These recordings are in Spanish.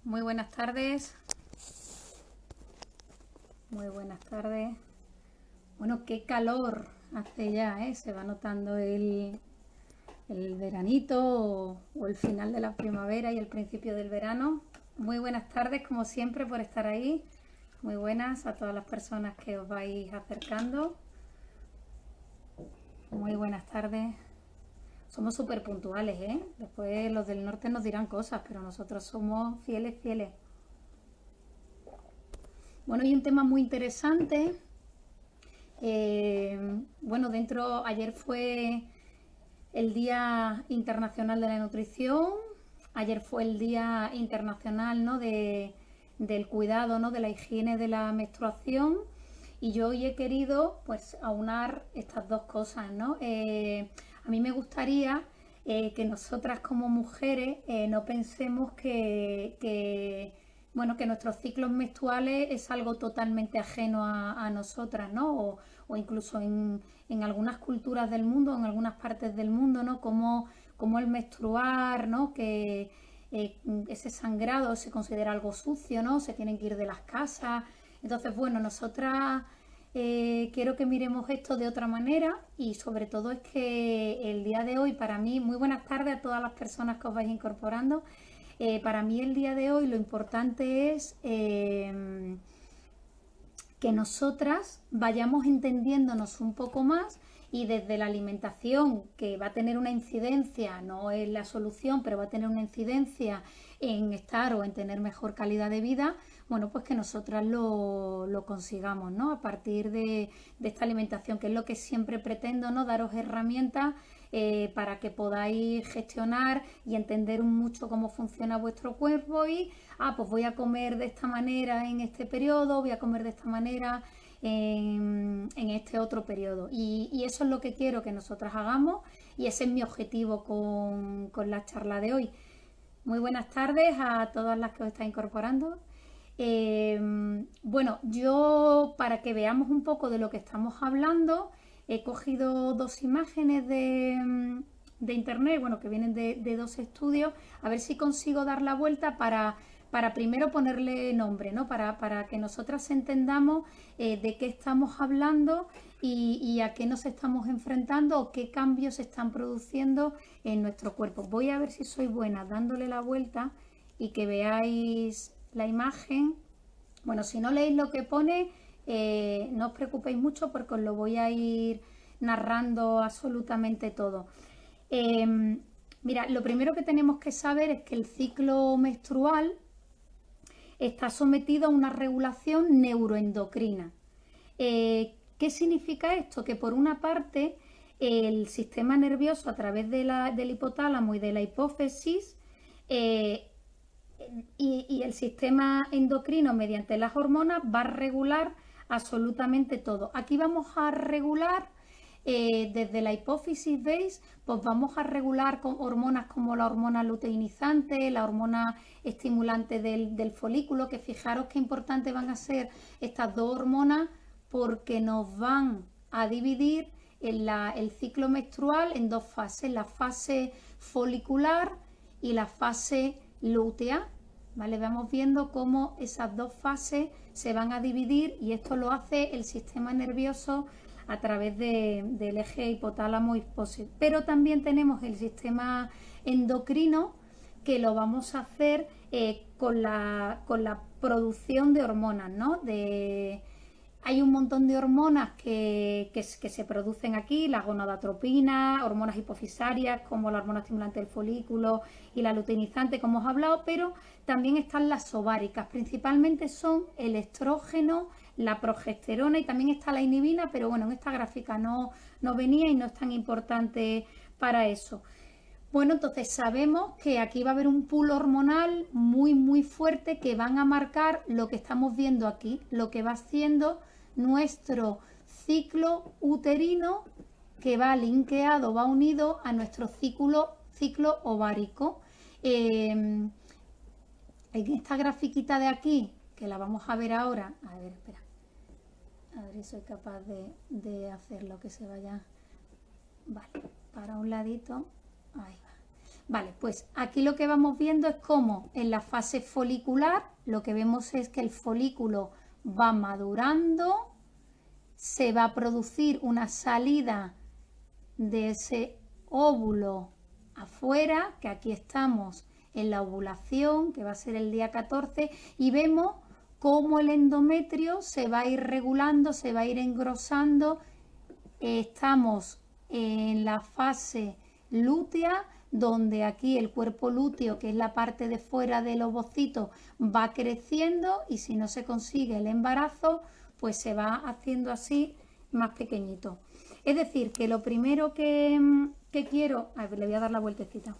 Muy buenas tardes. Muy buenas tardes. Bueno, qué calor hace ya, ¿eh? Se va notando el veranito o el final de la primavera y el principio del verano. Muy buenas tardes, como siempre, por estar ahí. Muy buenas a todas las personas que os vais acercando. Muy buenas tardes. Somos súper puntuales, ¿eh? Después los del norte nos dirán cosas, pero nosotros somos fieles, fieles. Bueno, hay un tema muy interesante. Bueno, ayer fue el Día Internacional de la Nutrición, ayer fue el Día Internacional, ¿no? Del cuidado, ¿no? De la higiene de la menstruación, y yo hoy he querido pues aunar estas dos cosas, ¿no? A mí me gustaría que nosotras como mujeres no pensemos bueno, que nuestros ciclos menstruales es algo totalmente ajeno a nosotras, ¿no? O incluso en algunas culturas del mundo, en algunas partes del mundo, ¿no? Como el menstruar, ¿no? Que ese sangrado se considera algo sucio, ¿no? Se tienen que ir de las casas. Entonces, bueno, nosotras quiero que miremos esto de otra manera, y sobre todo es que el día de hoy para mí, muy buenas tardes a todas las personas que os vais incorporando. Para mí el día de hoy lo importante es que nosotras vayamos entendiéndonos un poco más, y desde la alimentación, que va a tener una incidencia, no es la solución, pero va a tener una incidencia en estar o en tener mejor calidad de vida, bueno, pues que nosotras lo consigamos, ¿no? A partir de esta alimentación, que es lo que siempre pretendo, ¿no? Daros herramientas para que podáis gestionar y entender mucho cómo funciona vuestro cuerpo, y pues voy a comer de esta manera en este periodo, voy a comer de esta manera en este otro periodo. Y eso es lo que quiero que nosotras hagamos, y ese es mi objetivo con la charla de hoy. Muy buenas tardes a todas las que os estáis incorporando. Bueno, yo, para que veamos un poco de lo que estamos hablando, he cogido dos imágenes de internet, bueno, que vienen de dos estudios, a ver si consigo dar la vuelta para primero ponerle nombre, ¿no? Para que nosotras entendamos de qué estamos hablando y a qué nos estamos enfrentando, o qué cambios se están produciendo en nuestro cuerpo. Voy a ver si soy buena dándole la vuelta y que veáis la imagen. Bueno, si no leéis lo que pone, no os preocupéis mucho, porque os lo voy a ir narrando absolutamente todo. Mira, lo primero que tenemos que saber es que el ciclo menstrual está sometido a una regulación neuroendocrina. ¿Qué significa esto? Que por una parte el sistema nervioso, a través del hipotálamo y de la hipófisis, eh, y el sistema endocrino, mediante las hormonas, va a regular absolutamente todo. Aquí vamos a regular desde la hipófisis, ¿veis? Pues vamos a regular con hormonas como la hormona luteinizante, la hormona estimulante del folículo, que fijaros qué importantes van a ser estas dos hormonas, porque nos van a dividir el ciclo menstrual en dos fases: la fase folicular y la fase lútea. ¿Vale? Vamos viendo cómo esas dos fases se van a dividir, y esto lo hace el sistema nervioso a través del eje hipotálamo hipófisis. Pero también tenemos el sistema endocrino, que lo vamos a hacer con la producción de hormonas, ¿no? Hay un montón de hormonas que se producen aquí: la gonadotropina, hormonas hipofisarias como la hormona estimulante del folículo y la luteinizante, como os he hablado, pero también están las ováricas. Principalmente son el estrógeno, la progesterona, y también está la inhibina, pero bueno, en esta gráfica no venía y no es tan importante para eso. Bueno, entonces sabemos que aquí va a haber un pool hormonal muy, muy fuerte, que van a marcar lo que estamos viendo aquí, lo que va haciendo nuestro ciclo uterino, que va linkeado, va unido a nuestro ciclo ovárico. En esta grafiquita de aquí, que la vamos a ver ahora, a ver, espera, a ver si soy capaz de hacer lo que se vaya. Vale, para un ladito, ahí va. Vale, pues aquí lo que vamos viendo es cómo en la fase folicular lo que vemos es que el folículo va madurando, se va a producir una salida de ese óvulo afuera, que aquí estamos en la ovulación, que va a ser el día 14, y vemos cómo el endometrio se va a ir regulando, se va a ir engrosando. Estamos en la fase lútea, donde aquí el cuerpo lúteo, que es la parte de fuera del ovocito, va creciendo, y si no se consigue el embarazo, pues se va haciendo así más pequeñito. Es decir, que lo primero que quiero, a ver, le voy a dar la vueltecita.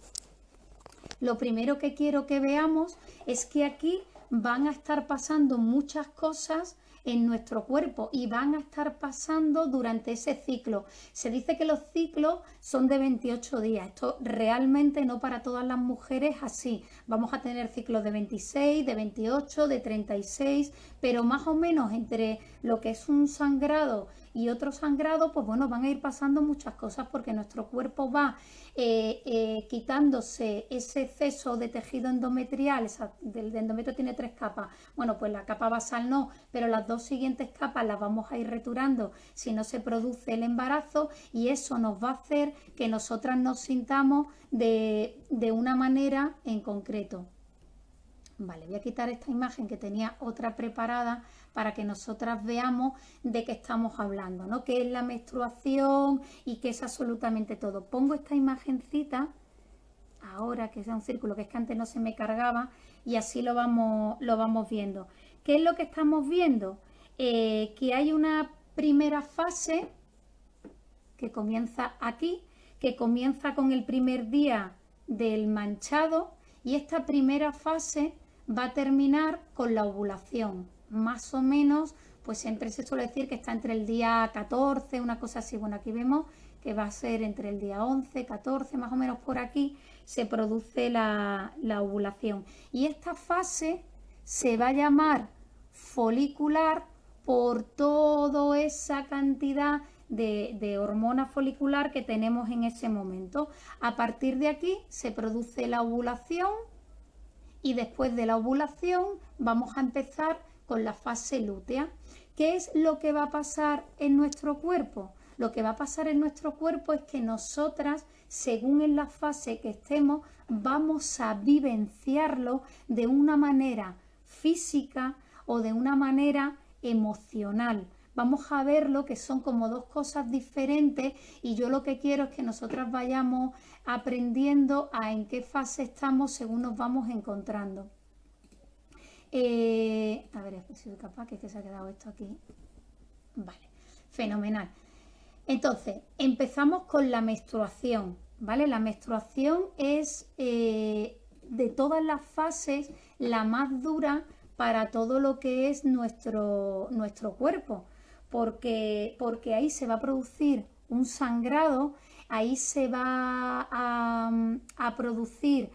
Lo primero que quiero que veamos es que aquí van a estar pasando muchas cosas en nuestro cuerpo y van a estar pasando durante ese ciclo. Se dice que los ciclos son de 28 días. Esto realmente no para todas las mujeres así. Vamos a tener ciclos de 26, de 28, de 36, pero más o menos entre lo que es un sangrado y otro sangrado, pues bueno, van a ir pasando muchas cosas porque nuestro cuerpo va quitándose ese exceso de tejido endometrial. Del endometrio tiene 3 capas. Bueno, pues la capa basal no, pero las 2 siguientes capas las vamos a ir returando si no se produce el embarazo, y eso nos va a hacer que nosotras nos sintamos de una manera en concreto. Vale, voy a quitar esta imagen que tenía otra preparada para que nosotras veamos de qué estamos hablando, ¿no? Qué es la menstruación y qué es absolutamente todo. Pongo esta imagencita ahora, que sea un círculo, que es que antes no se me cargaba, y así lo vamos viendo. ¿Qué es lo que estamos viendo? Que hay una primera fase que comienza aquí, que comienza con el primer día del manchado, y esta primera fase va a terminar con la ovulación. Más o menos, pues siempre se suele decir que está entre el día 14, una cosa así. Bueno, aquí vemos que va a ser entre el día 11, 14, más o menos por aquí se produce la ovulación. Y esta fase se va a llamar folicular por toda esa cantidad de hormona folicular que tenemos en ese momento. A partir de aquí se produce la ovulación, y después de la ovulación vamos a empezar con la fase lútea. ¿Qué es lo que va a pasar en nuestro cuerpo? Lo que va a pasar en nuestro cuerpo es que nosotras, según en la fase que estemos, vamos a vivenciarlo de una manera física o de una manera emocional. Vamos a verlo que son como dos cosas diferentes, y yo lo que quiero es que nosotras vayamos aprendiendo a en qué fase estamos según nos vamos encontrando. A ver, si soy capaz, que es que se ha quedado esto aquí. Vale, fenomenal. Entonces, empezamos con la menstruación, ¿vale? La menstruación es de todas las fases la más dura para todo lo que es nuestro cuerpo, porque ahí se va a producir un sangrado, ahí se va a producir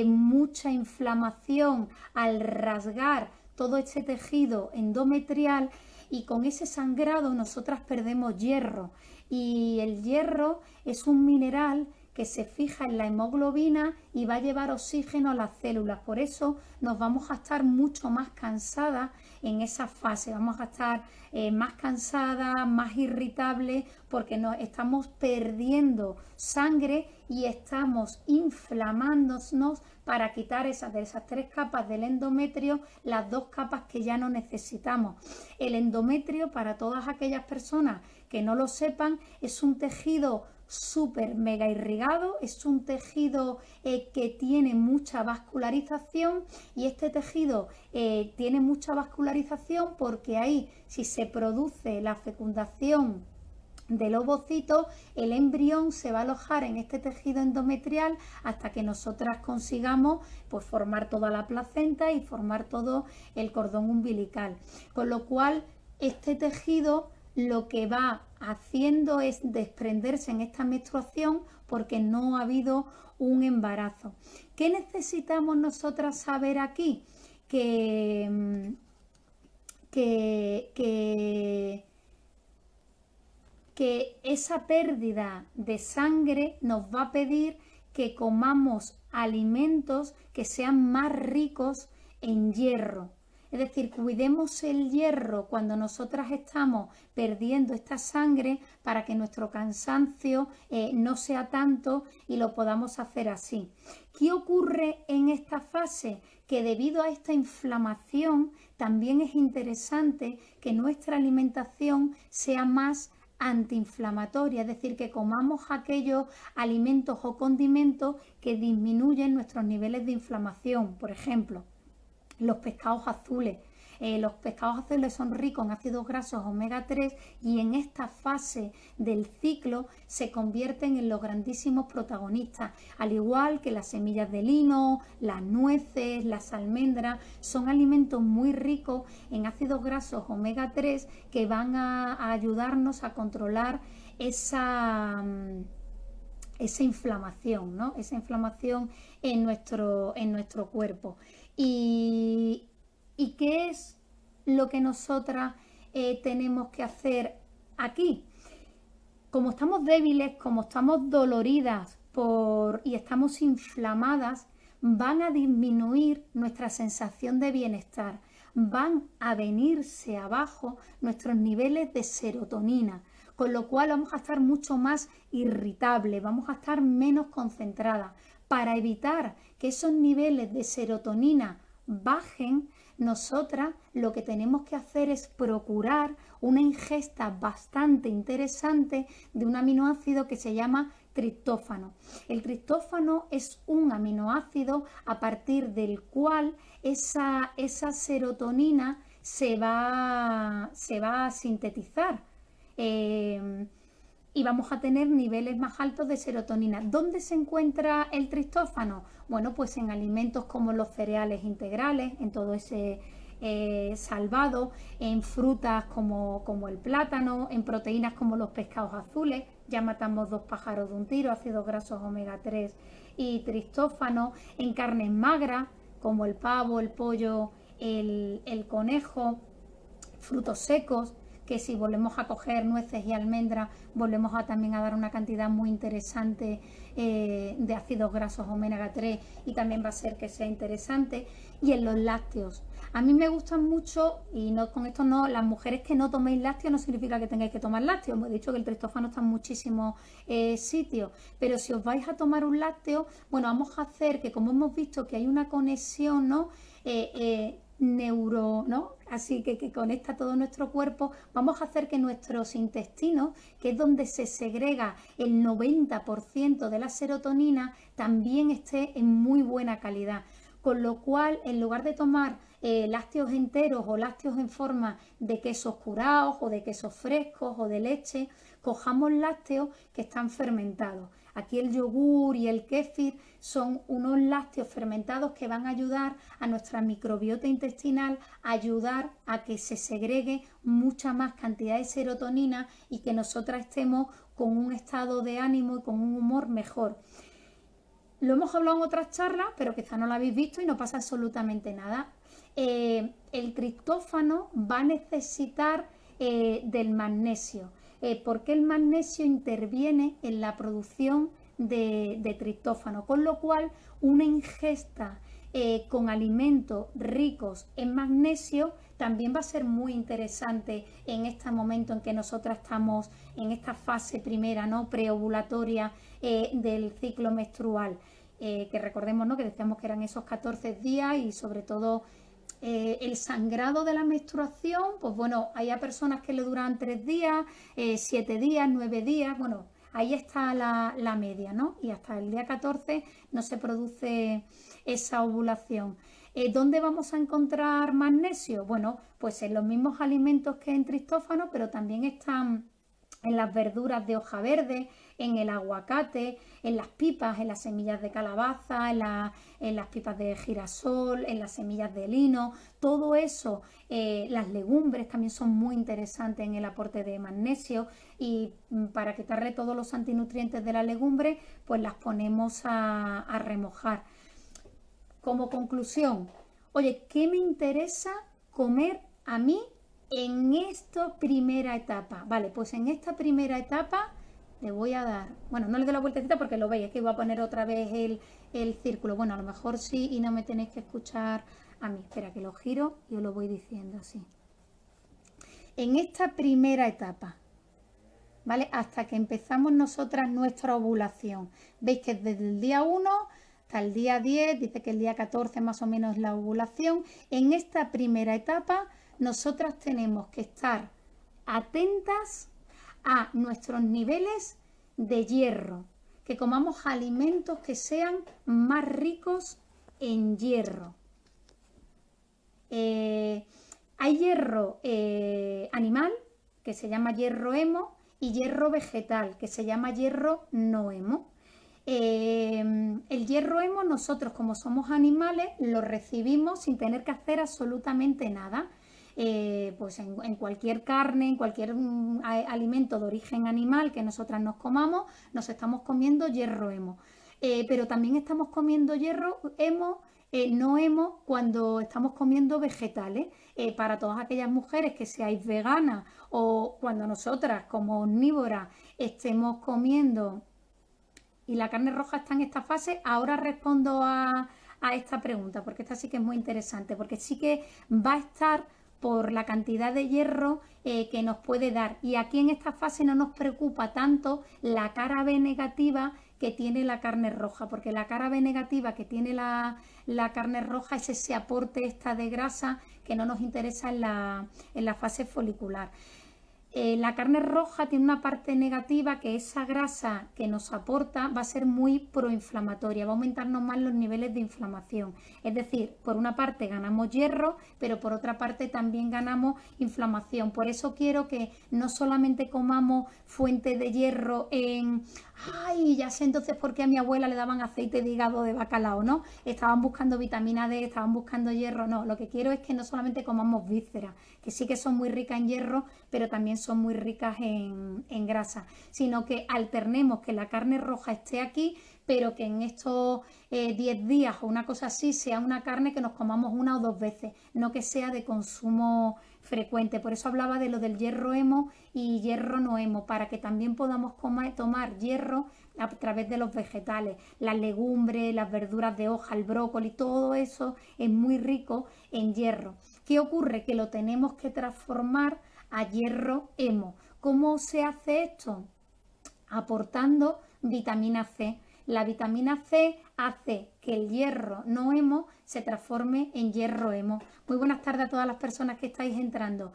mucha inflamación al rasgar todo este tejido endometrial, y con ese sangrado nosotras perdemos hierro, y el hierro es un mineral que se fija en la hemoglobina y va a llevar oxígeno a las células. Por eso nos vamos a estar mucho más cansadas en esa fase, vamos a estar más cansadas, más irritables, porque nos estamos perdiendo sangre y estamos inflamándonos para quitar de esas 3 capas del endometrio, las 2 capas que ya no necesitamos. El endometrio, para todas aquellas personas que no lo sepan, es un tejido súper mega irrigado, es un tejido que tiene mucha vascularización, y este tejido tiene mucha vascularización porque ahí, si se produce la fecundación del ovocito, el embrión se va a alojar en este tejido endometrial hasta que nosotras consigamos pues formar toda la placenta y formar todo el cordón umbilical, con lo cual este tejido lo que va haciendo es desprenderse en esta menstruación porque no ha habido un embarazo. ¿Qué necesitamos nosotras saber aquí? Que esa pérdida de sangre nos va a pedir que comamos alimentos que sean más ricos en hierro. Es decir, cuidemos el hierro cuando nosotras estamos perdiendo esta sangre para que nuestro cansancio no sea tanto y lo podamos hacer así. ¿Qué ocurre en esta fase? Que debido a esta inflamación también es interesante que nuestra alimentación sea más antiinflamatoria, es decir, que comamos aquellos alimentos o condimentos que disminuyen nuestros niveles de inflamación. Por ejemplo, los pescados azules. Los pescados azules son ricos en ácidos grasos omega 3 y en esta fase del ciclo se convierten en los grandísimos protagonistas, al igual que las semillas de lino, las nueces, las almendras, son alimentos muy ricos en ácidos grasos omega 3 que van a ayudarnos a controlar esa inflamación, ¿no? Esa inflamación en nuestro cuerpo. ¿Y qué es lo que nosotras tenemos que hacer aquí? Como estamos débiles, como estamos doloridas y estamos inflamadas, van a disminuir nuestra sensación de bienestar, van a venirse abajo nuestros niveles de serotonina, con lo cual vamos a estar mucho más irritables, vamos a estar menos concentradas. Para evitar que esos niveles de serotonina bajen, nosotras lo que tenemos que hacer es procurar una ingesta bastante interesante de un aminoácido que se llama triptófano. El triptófano es un aminoácido a partir del cual esa serotonina se va a sintetizar. Y vamos a tener niveles más altos de serotonina. ¿Dónde se encuentra el triptófano? Bueno, pues en alimentos como los cereales integrales, en todo ese salvado, en frutas como el plátano, en proteínas como los pescados azules. Ya matamos dos pájaros de un tiro, ácidos grasos omega 3 y triptófano, en carnes magras como el pavo, el pollo, el conejo, frutos secos, que si volvemos a coger nueces y almendras, volvemos también a dar una cantidad muy interesante de ácidos grasos omega 3 y también va a ser que sea interesante. Y en los lácteos, a mí me gustan mucho, y no con esto no, las mujeres que no toméis lácteos no significa que tengáis que tomar lácteos. Hemos dicho que el triptófano está en muchísimos sitios, pero si os vais a tomar un lácteo, bueno, vamos a hacer que, como hemos visto que hay una conexión, ¿no? ¿no? Así que conecta todo nuestro cuerpo, vamos a hacer que nuestros intestinos, que es donde se segrega el 90% de la serotonina, también esté en muy buena calidad. Con lo cual, en lugar de tomar lácteos enteros o lácteos en forma de quesos curados o de quesos frescos o de leche, cojamos lácteos que están fermentados. Aquí el yogur y el kéfir son unos lácteos fermentados que van a ayudar a nuestra microbiota intestinal, a ayudar a que se segregue mucha más cantidad de serotonina y que nosotras estemos con un estado de ánimo y con un humor mejor. Lo hemos hablado en otras charlas, pero quizá no lo habéis visto y no pasa absolutamente nada. El triptófano va a necesitar del magnesio. Porque el magnesio interviene en la producción de triptófano, con lo cual una ingesta con alimentos ricos en magnesio también va a ser muy interesante en este momento en que nosotras estamos en esta fase primera, ¿no? Preovulatoria del ciclo menstrual, que recordemos, ¿no? Que decíamos que eran esos 14 días y sobre todo el sangrado de la menstruación, pues bueno, hay a personas que le duran 3 días, 7 días, 9 días, bueno, ahí está la media, ¿no? Y hasta el día 14 no se produce esa ovulación. ¿Dónde vamos a encontrar magnesio? Bueno, pues en los mismos alimentos que en triptófano, pero también están en las verduras de hoja verde, en el aguacate, en las pipas, en las semillas de calabaza, en las pipas de girasol, en las semillas de lino, todo eso. Las legumbres también son muy interesantes en el aporte de magnesio y para quitarle todos los antinutrientes de la legumbre, pues las ponemos a remojar. Como conclusión, oye, ¿qué me interesa comer a mí en esta primera etapa? Vale, pues en esta primera etapa le voy a dar, bueno, no le doy la vueltecita porque lo veis, es que voy a poner otra vez el círculo. Bueno, a lo mejor sí y no me tenéis que escuchar a mí. Espera que lo giro y os lo voy diciendo así. En esta primera etapa, ¿vale? Hasta que empezamos nosotras nuestra ovulación. Veis que desde el día 1 hasta el día 10, dice que el día 14 más o menos es la ovulación. En esta primera etapa, nosotras tenemos que estar atentas a nuestros niveles de hierro, que comamos alimentos que sean más ricos en hierro. Hay hierro animal, que se llama hierro hemo, y hierro vegetal, que se llama hierro no hemo. El hierro hemo, nosotros como somos animales, lo recibimos sin tener que hacer absolutamente nada. Pues en cualquier carne, en cualquier alimento de origen animal que nosotras nos comamos, nos estamos comiendo hierro hemo. Pero también estamos comiendo hierro hemo, no hemo, cuando estamos comiendo vegetales. Para todas aquellas mujeres que seáis veganas o cuando nosotras como omnívoras estemos comiendo y la carne roja está en esta fase, ahora respondo a esta pregunta, porque esta sí que es muy interesante, porque sí que va a estar por la cantidad de hierro que nos puede dar. Y aquí en esta fase no nos preocupa tanto la cara B negativa que tiene la carne roja, porque la cara B negativa que tiene la carne roja es ese aporte extra de grasa que no nos interesa en la fase folicular. La carne roja tiene una parte negativa, que esa grasa que nos aporta va a ser muy proinflamatoria, va a aumentarnos más los niveles de inflamación. Es decir, por una parte ganamos hierro, pero por otra parte también ganamos inflamación. Por eso quiero que no solamente comamos fuente de hierro en... ¡Ay! Ya sé entonces por qué a mi abuela le daban aceite de hígado de bacalao, ¿no? Estaban buscando vitamina D, estaban buscando hierro. No, lo que quiero es que no solamente comamos vísceras, que sí que son muy ricas en hierro, pero también son muy ricas en grasa, sino que alternemos, que la carne roja esté aquí, pero que en estos 10 días o una cosa así sea una carne que nos comamos una o dos veces, no que sea de consumo frecuente. Por eso hablaba de lo del hierro hemo y hierro no hemo, para que también podamos tomar hierro a través de los vegetales, las legumbres, las verduras de hoja, el brócoli, todo eso es muy rico en hierro. ¿Qué ocurre? Que lo tenemos que transformar a hierro hemo. ¿Cómo se hace esto? Aportando vitamina C. La vitamina C hace que el hierro no hemo se transforme en hierro hemo. Muy buenas tardes a todas las personas que estáis entrando.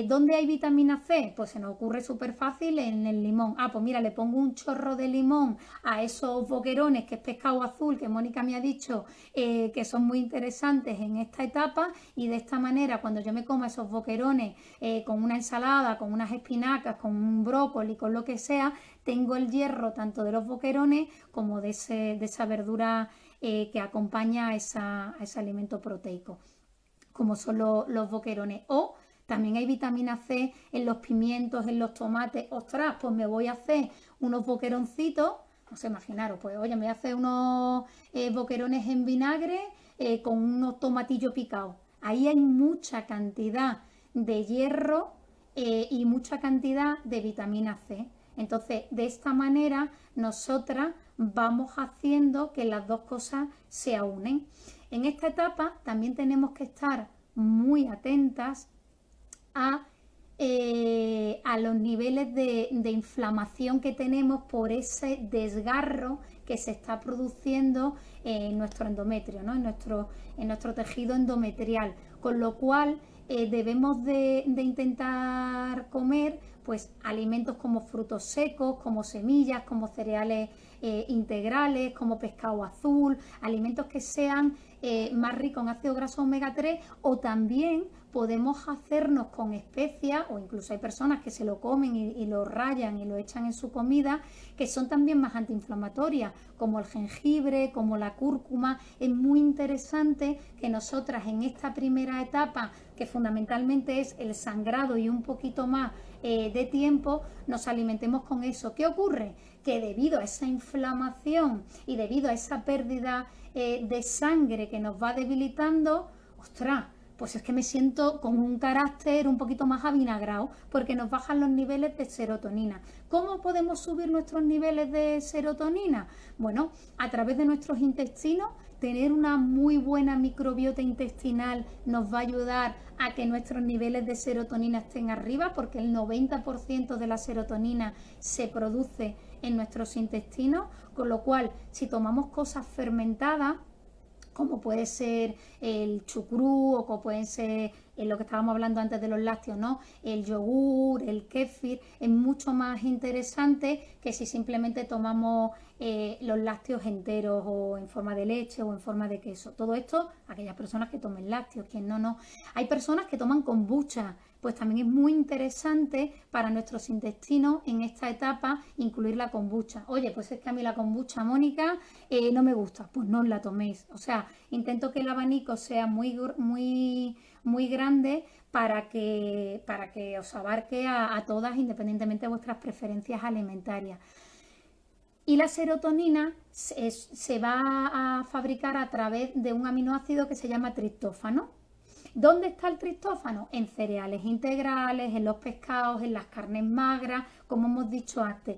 ¿Dónde hay vitamina C? Pues se nos ocurre súper fácil en el limón. Pues mira, le pongo un chorro de limón a esos boquerones, que es pescado azul, que Mónica me ha dicho que son muy interesantes en esta etapa, y de esta manera cuando yo me coma esos boquerones con una ensalada, con unas espinacas, con un brócoli, con lo que sea, tengo el hierro tanto de los boquerones como de esa verdura que acompaña a ese alimento proteico, como son los boquerones. O también hay vitamina C en los pimientos, en los tomates. Ostras, pues me voy a hacer unos boqueroncitos, no sé, imaginaros, pues oye, me voy a hacer unos boquerones en vinagre con unos tomatillos picados. Ahí hay mucha cantidad de hierro y mucha cantidad de vitamina C. Entonces, de esta manera, nosotras vamos haciendo que las dos cosas se unen. En esta etapa también tenemos que estar muy atentas a los niveles de inflamación que tenemos por ese desgarro que se está produciendo en nuestro endometrio, ¿no? en nuestro tejido endometrial, con lo cual debemos de intentar comer pues alimentos como frutos secos, como semillas, como cereales integrales, como pescado azul, alimentos que sean más ricos en ácido graso omega 3, o también podemos hacernos con especias, o incluso hay personas que se lo comen y lo rayan y lo echan en su comida, que son también más antiinflamatorias, como el jengibre, como la cúrcuma. Es muy interesante que nosotras en esta primera etapa, que fundamentalmente es el sangrado y un poquito más de tiempo, nos alimentemos con eso. ¿Qué ocurre? Que debido a esa inflamación y debido a esa pérdida de sangre que nos va debilitando, ostras, pues es que me siento con un carácter un poquito más avinagrado porque nos bajan los niveles de serotonina. ¿Cómo podemos subir nuestros niveles de serotonina? Bueno, a través de nuestros intestinos. Tener una muy buena microbiota intestinal nos va a ayudar a que nuestros niveles de serotonina estén arriba, porque el 90% de la serotonina se produce en nuestros intestinos, con lo cual si tomamos cosas fermentadas, como puede ser el chucrú o como pueden ser lo que estábamos hablando antes de los lácteos, ¿no? El yogur, el kéfir, es mucho más interesante que si simplemente tomamos los lácteos enteros o en forma de leche o en forma de queso. Todo esto, aquellas personas que tomen lácteos, quien no, no. Hay personas que toman kombucha, pues también es muy interesante para nuestros intestinos en esta etapa incluir la kombucha. Oye, pues es que a mí la kombucha, Mónica, no me gusta, pues no la toméis. O sea, intento que el abanico sea muy grande para que os abarque a todas independientemente de vuestras preferencias alimentarias. Y la serotonina se va a fabricar a través de un aminoácido que se llama triptófano. ¿Dónde está el triptófano? En cereales integrales, en los pescados, en las carnes magras, como hemos dicho antes.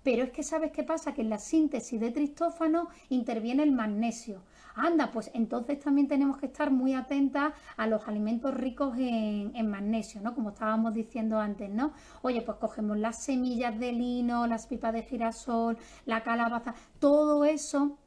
Pero es que ¿sabes qué pasa? Que en la síntesis de triptófano interviene el magnesio. Anda, pues entonces también tenemos que estar muy atentas a los alimentos ricos en magnesio, ¿no? Como estábamos diciendo antes, ¿no? Oye, pues cogemos las semillas de lino, las pipas de girasol, la calabaza, todo eso,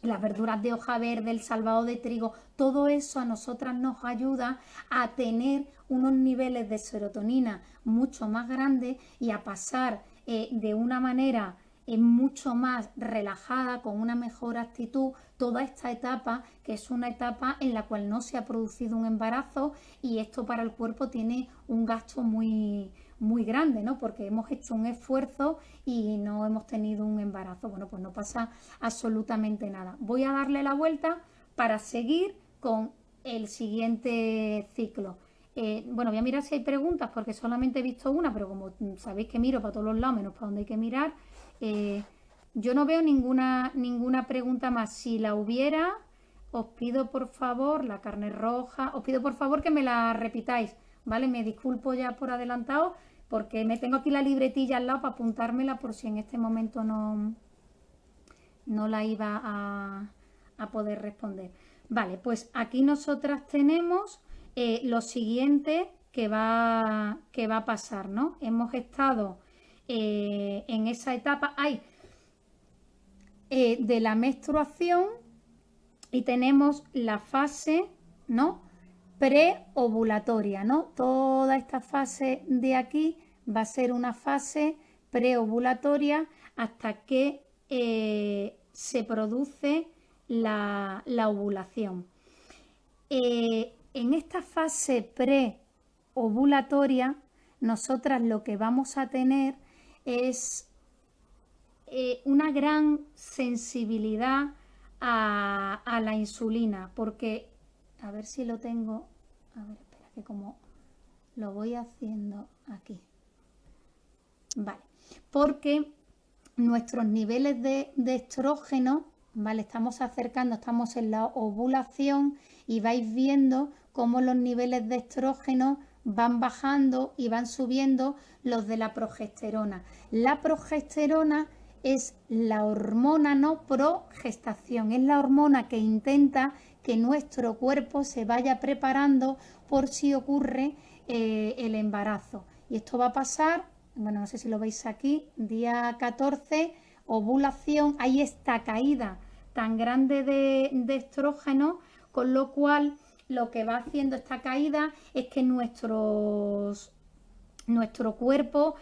las verduras de hoja verde, el salvado de trigo, todo eso a nosotras nos ayuda a tener unos niveles de serotonina mucho más grandes y a pasar de una manera mucho más relajada, con una mejor actitud, toda esta etapa, que es una etapa en la cual no se ha producido un embarazo, y esto para el cuerpo tiene un gasto muy grande, ¿no? Porque hemos hecho un esfuerzo y no hemos tenido un embarazo. Bueno, pues no pasa absolutamente nada. Voy a darle la vuelta para seguir con el siguiente ciclo. Bueno, voy a mirar si hay preguntas porque solamente he visto una, pero como sabéis que miro para todos los lados menos para donde hay que mirar, yo no veo ninguna pregunta más. Si la hubiera, os pido por favor, la carne roja, os pido por favor que me la repitáis, ¿vale? Me disculpo ya por adelantado porque me tengo aquí la libretilla al lado para apuntármela por si en este momento no la iba a poder responder. Vale, pues aquí nosotras tenemos lo siguiente que va a pasar, ¿no? Hemos estado en esa etapa de la menstruación y tenemos la fase, ¿no? Preovulatoria, ¿no? Toda esta fase de aquí va a ser una fase preovulatoria hasta que se produce la ovulación. En esta fase preovulatoria, nosotras lo que vamos a tener es una gran sensibilidad a la insulina, porque, a ver si lo tengo, a ver, espera, que como lo voy haciendo aquí, vale, porque nuestros niveles de estrógeno, vale, estamos acercando, estamos en la ovulación y vais viendo cómo los niveles de estrógeno van bajando y van subiendo los de la progesterona. La progesterona es la hormona no progestación, es la hormona que intenta que nuestro cuerpo se vaya preparando por si ocurre el embarazo. Y esto va a pasar, bueno, no sé si lo veis aquí, día 14, ovulación, hay esta caída tan grande de estrógeno, con lo cual lo que va haciendo esta caída es que nuestro cuerpo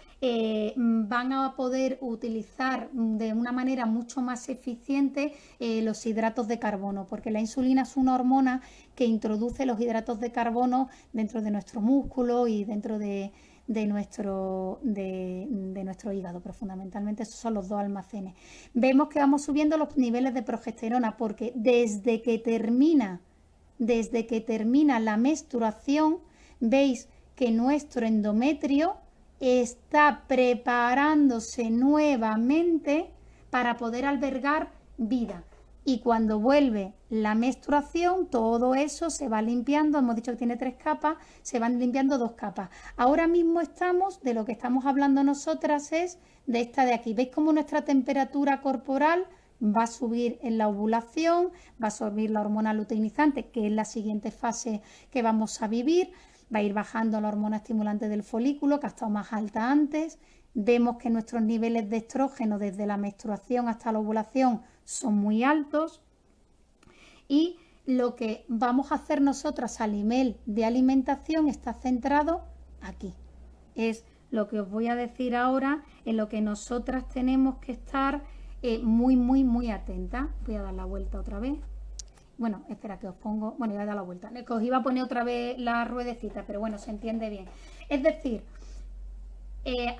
van a poder utilizar de una manera mucho más eficiente los hidratos de carbono, porque la insulina es una hormona que introduce los hidratos de carbono dentro de nuestro músculo y dentro de nuestro hígado, pero fundamentalmente esos son los dos almacenes. Vemos que vamos subiendo los niveles de progesterona porque desde que termina la menstruación, veis que nuestro endometrio está preparándose nuevamente para poder albergar vida. Y cuando vuelve la menstruación, todo eso se va limpiando, hemos dicho que tiene 3 capas, se van limpiando 2 capas. Ahora mismo de lo que estamos hablando nosotras es de esta de aquí. ¿Veis cómo nuestra temperatura corporal va a subir en la ovulación, va a subir la hormona luteinizante, que es la siguiente fase que vamos a vivir? Va a ir bajando la hormona estimulante del folículo, que ha estado más alta antes. Vemos que nuestros niveles de estrógeno desde la menstruación hasta la ovulación son muy altos, y lo que vamos a hacer nosotras a nivel de alimentación está centrado aquí. Es lo que os voy a decir ahora, en lo que nosotras tenemos que estar muy atentas. Voy a dar la vuelta otra vez. Bueno, espera que os pongo, bueno, voy a dar la vuelta, que os iba a poner otra vez la ruedecita, pero bueno, se entiende bien. Es decir,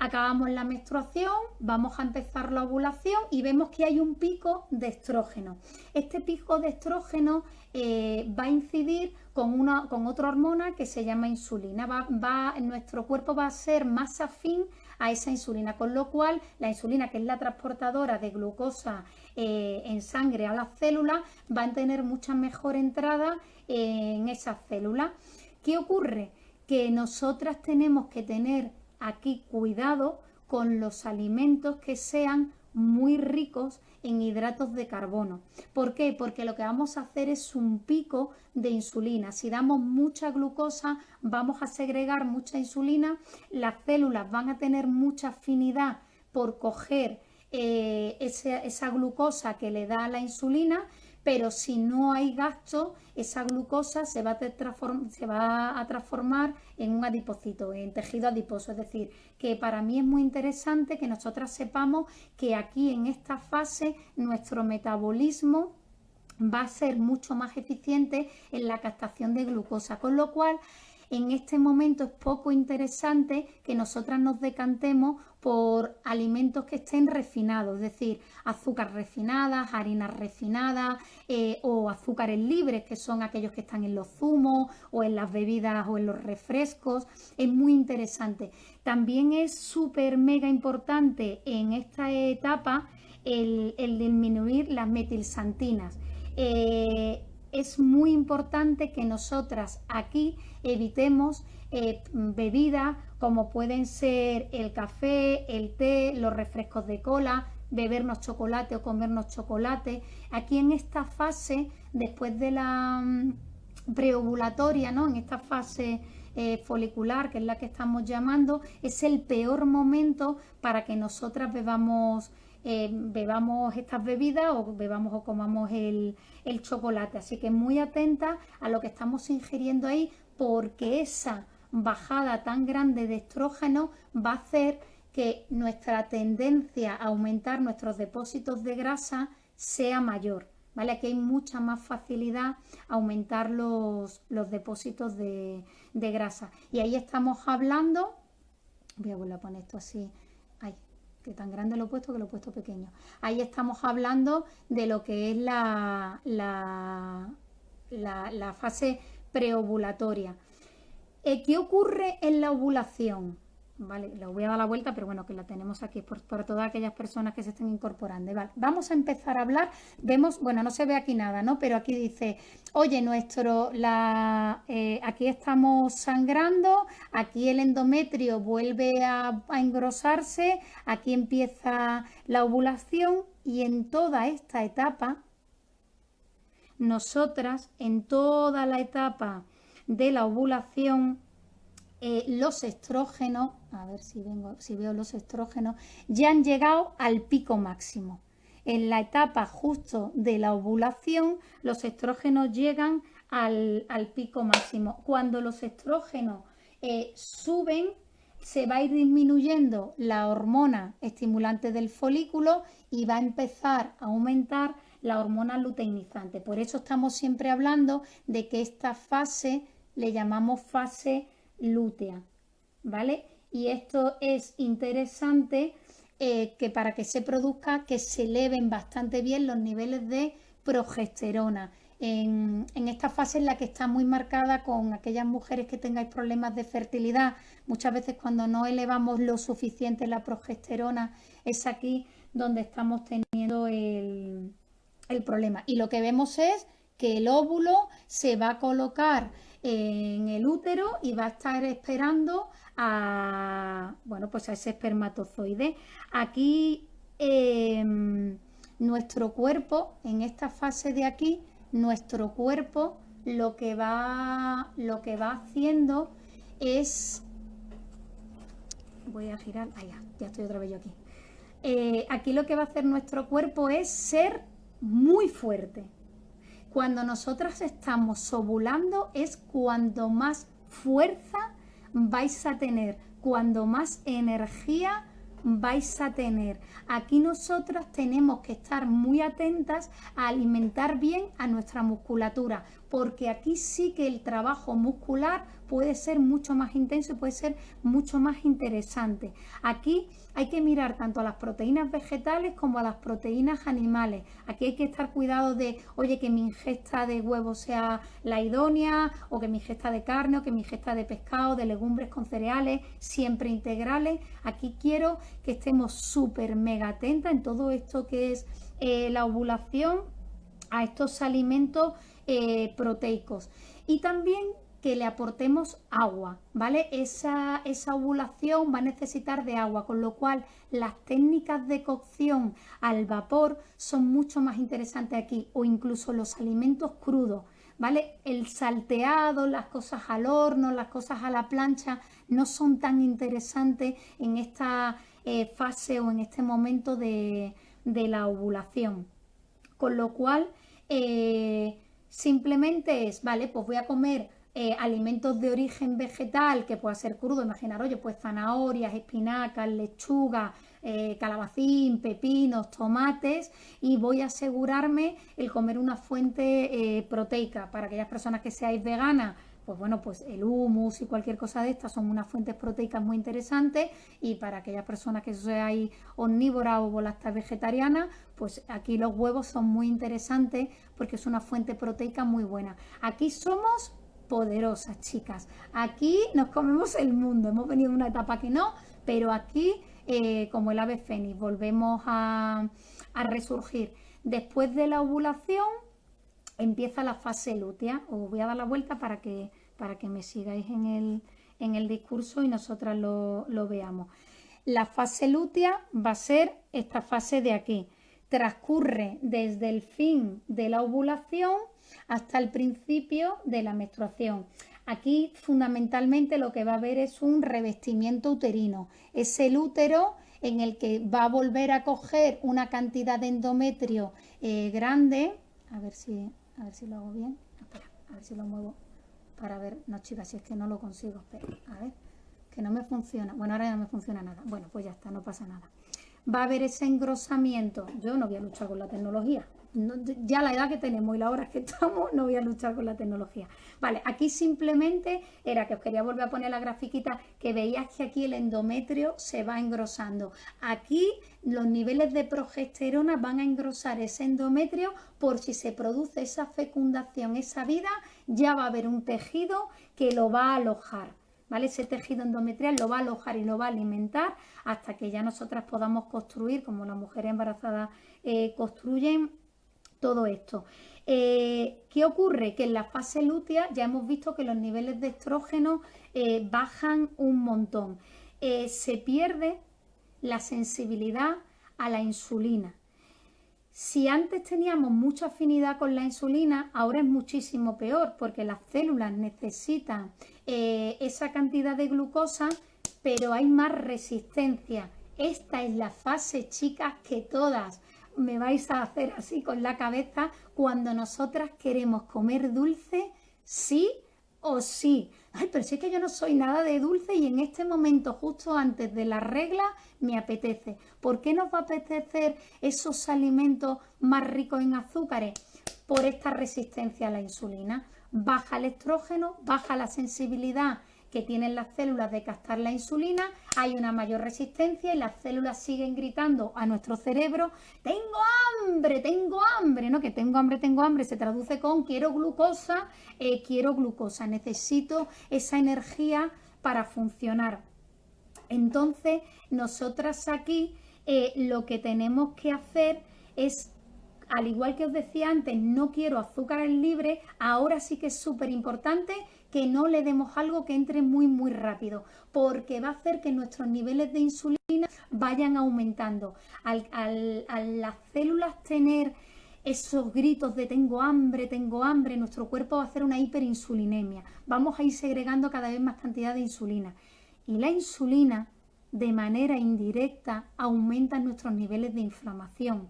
acabamos la menstruación, vamos a empezar la ovulación y vemos que hay un pico de estrógeno. Este pico de estrógeno va a incidir con otra hormona que se llama insulina. Nuestro cuerpo va a ser más afín a esa insulina, con lo cual la insulina, que es la transportadora de glucosa en sangre a las células, va a tener mucha mejor entrada en esas células. ¿Qué ocurre? Que nosotras tenemos que tener aquí cuidado con los alimentos que sean muy ricos en hidratos de carbono. ¿Por qué? Porque lo que vamos a hacer es un pico de insulina. Si damos mucha glucosa, vamos a segregar mucha insulina, las células van a tener mucha afinidad por coger esa glucosa que le da la insulina, pero si no hay gasto, esa glucosa se va a transformar en un adipocito, en tejido adiposo. Es decir, que para mí es muy interesante que nosotras sepamos que aquí en esta fase nuestro metabolismo va a ser mucho más eficiente en la captación de glucosa, con lo cual en este momento es poco interesante que nosotras nos decantemos por alimentos que estén refinados, es decir, azúcares refinadas, harinas refinadas o azúcares libres, que son aquellos que están en los zumos o en las bebidas o en los refrescos. Es muy interesante. También es súper mega importante en esta etapa el disminuir las metilsantinas. Es muy importante que nosotras aquí evitemos bebidas como pueden ser el café, el té, los refrescos de cola, bebernos chocolate o comernos chocolate. Aquí en esta fase, después de la preovulatoria, ¿no? En esta fase folicular, que es la que estamos llamando, es el peor momento para que nosotras bebamos estas bebidas o bebamos o comamos el chocolate. Así que muy atenta a lo que estamos ingiriendo ahí, porque esa bajada tan grande de estrógeno va a hacer que nuestra tendencia a aumentar nuestros depósitos de grasa sea mayor. ¿Vale? Aquí hay mucha más facilidad a aumentar los depósitos de grasa. Y ahí estamos hablando, voy a volver a poner esto así, ay, que tan grande lo he puesto que lo he puesto pequeño. Ahí estamos hablando de lo que es la fase preovulatoria. ¿Qué ocurre en la ovulación? Vale, le voy a dar la vuelta, pero bueno, que la tenemos aquí por todas aquellas personas que se estén incorporando. Vale, vamos a empezar a hablar. Vemos, bueno, no se ve aquí nada, ¿no? Pero aquí dice, oye, aquí estamos sangrando, aquí el endometrio vuelve a engrosarse, aquí empieza la ovulación, y en toda esta etapa, nosotras, en toda la etapa de la ovulación, los estrógenos, a ver si veo los estrógenos, ya han llegado al pico máximo. En la etapa justo de la ovulación, los estrógenos llegan al pico máximo. Cuando los estrógenos suben, se va a ir disminuyendo la hormona estimulante del folículo y va a empezar a aumentar la hormona luteinizante. Por eso estamos siempre hablando de que esta fase le llamamos fase lútea, ¿vale? Y esto es interesante que para que se produzca, que se eleven bastante bien los niveles de progesterona. En esta fase en la que está muy marcada con aquellas mujeres que tengáis problemas de fertilidad, muchas veces cuando no elevamos lo suficiente la progesterona, es aquí donde estamos teniendo el problema. Y lo que vemos es que el óvulo se va a colocar en el útero y va a estar esperando a, bueno, pues a ese espermatozoide. Aquí nuestro cuerpo, en esta fase de aquí, nuestro cuerpo lo que va haciendo es, voy a girar, ya estoy otra vez yo aquí. Aquí lo que va a hacer nuestro cuerpo es ser muy fuerte. Cuando nosotras estamos ovulando es cuando más fuerza vais a tener, cuando más energía vais a tener. Aquí nosotras tenemos que estar muy atentas a alimentar bien a nuestra musculatura, porque aquí sí que el trabajo muscular puede ser mucho más intenso y puede ser mucho más interesante. Aquí hay que mirar tanto a las proteínas vegetales como a las proteínas animales. Aquí hay que estar cuidado de, oye, que mi ingesta de huevos sea la idónea, o que mi ingesta de carne, o que mi ingesta de pescado, de legumbres con cereales, siempre integrales. Aquí quiero que estemos súper mega atentas en todo esto que es la ovulación, a estos alimentos proteicos. Y también que le aportemos agua, ¿vale? Esa ovulación va a necesitar de agua, con lo cual las técnicas de cocción al vapor son mucho más interesantes aquí, o incluso los alimentos crudos, ¿vale? El salteado, las cosas al horno, las cosas a la plancha no son tan interesantes en esta fase o en este momento de la ovulación. Con lo cual, simplemente es, vale, pues voy a comer alimentos de origen vegetal, que pueda ser crudo, imaginaros, oye, pues zanahorias, espinacas, lechuga, calabacín, pepinos, tomates, y voy a asegurarme el comer una fuente proteica. Para aquellas personas que seáis veganas, pues bueno, pues el hummus y cualquier cosa de estas son unas fuentes proteicas muy interesantes, y para aquellas personas que seáis omnívoras o volastas vegetarianas, pues aquí los huevos son muy interesantes porque es una fuente proteica muy buena. Aquí somos poderosas, chicas. Aquí nos comemos el mundo. Hemos venido en una etapa que no, pero aquí, como el ave fénix, volvemos a resurgir. Después de la ovulación empieza la fase lútea. Os voy a dar la vuelta para que me sigáis en el discurso y nosotras lo veamos. La fase lútea va a ser esta fase de aquí. Transcurre desde el fin de la ovulación hasta el principio de la menstruación. Aquí fundamentalmente lo que va a haber es un revestimiento uterino. Es el útero en el que va a volver a coger una cantidad de endometrio grande. A ver si lo hago bien. Espera, a ver si lo muevo para ver. No, chicas, si es que no lo consigo. Espera, a ver, que no me funciona. Bueno, ahora ya no me funciona nada. Bueno, pues ya está, no pasa nada. Va a haber ese engrosamiento. Yo no voy a luchar con la tecnología. No, ya la edad que tenemos y la hora que estamos, no voy a luchar con la tecnología. Vale, aquí simplemente era que os quería volver a poner la grafiquita, que veías que aquí el endometrio se va engrosando. Aquí los niveles de progesterona van a engrosar ese endometrio, por si se produce esa fecundación, esa vida, ya va a haber un tejido que lo va a alojar. ¿Vale? Ese tejido endometrial lo va a alojar y lo va a alimentar hasta que ya nosotras podamos construir, como las mujeres embarazadas construyen todo esto. ¿Qué ocurre? Que en la fase lútea ya hemos visto que los niveles de estrógeno bajan un montón. Se pierde la sensibilidad a la insulina. Si antes teníamos mucha afinidad con la insulina, ahora es muchísimo peor, porque las células necesitan esa cantidad de glucosa, pero hay más resistencia. Esta es la fase, chicas, que todas me vais a hacer así con la cabeza cuando nosotras queremos comer dulce, sí o sí. Ay, pero si es que yo no soy nada de dulce y en este momento, justo antes de la regla, me apetece. ¿Por qué nos va a apetecer esos alimentos más ricos en azúcares? Por esta resistencia a la insulina. Baja el estrógeno, baja la sensibilidad que tienen las células de captar la insulina, hay una mayor resistencia y las células siguen gritando a nuestro cerebro: tengo hambre, ¿no? Que tengo hambre se traduce con quiero glucosa, necesito esa energía para funcionar. Entonces, nosotras aquí lo que tenemos que hacer es al igual que os decía antes, no quiero azúcares libres, ahora sí que es súper importante que no le demos algo que entre muy, muy rápido, porque va a hacer que nuestros niveles de insulina vayan aumentando. A las células tener esos gritos de tengo hambre, nuestro cuerpo va a hacer una hiperinsulinemia. Vamos a ir segregando cada vez más cantidad de insulina. Y la insulina, de manera indirecta, aumenta nuestros niveles de inflamación,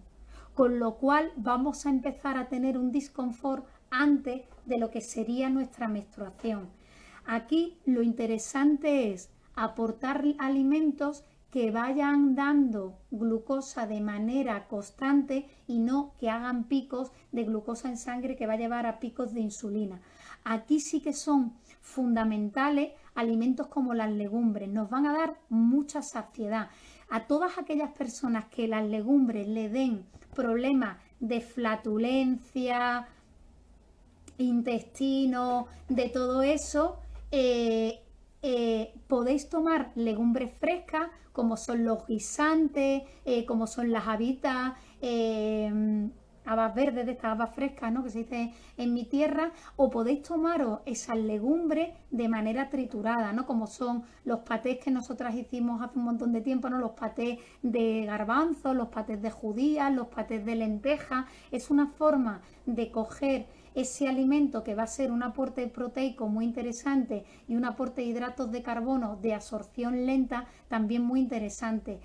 con lo cual vamos a empezar a tener un disconfort antes de lo que sería nuestra menstruación. Aquí lo interesante es aportar alimentos que vayan dando glucosa de manera constante y no que hagan picos de glucosa en sangre que va a llevar a picos de insulina. Aquí sí que son fundamentales alimentos como las legumbres, nos van a dar mucha saciedad. A todas aquellas personas que las legumbres le den problemas de flatulencia, intestino, de todo eso, podéis tomar legumbres frescas como son los guisantes, como son las habitas, habas verdes, de estas habas frescas, ¿no?, que se dice en mi tierra, o podéis tomaros esas legumbres de manera triturada, ¿no?, como son los patés que nosotras hicimos hace un montón de tiempo, ¿no?, los patés de garbanzo, los patés de judías, los patés de lentejas. Es una forma de coger ese alimento que va a ser un aporte proteico muy interesante y un aporte de hidratos de carbono de absorción lenta también muy interesante.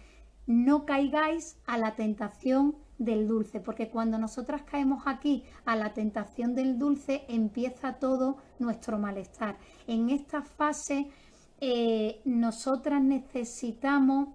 No caigáis a la tentación del dulce, porque cuando nosotras caemos aquí a la tentación del dulce empieza todo nuestro malestar. En esta fase nosotras necesitamos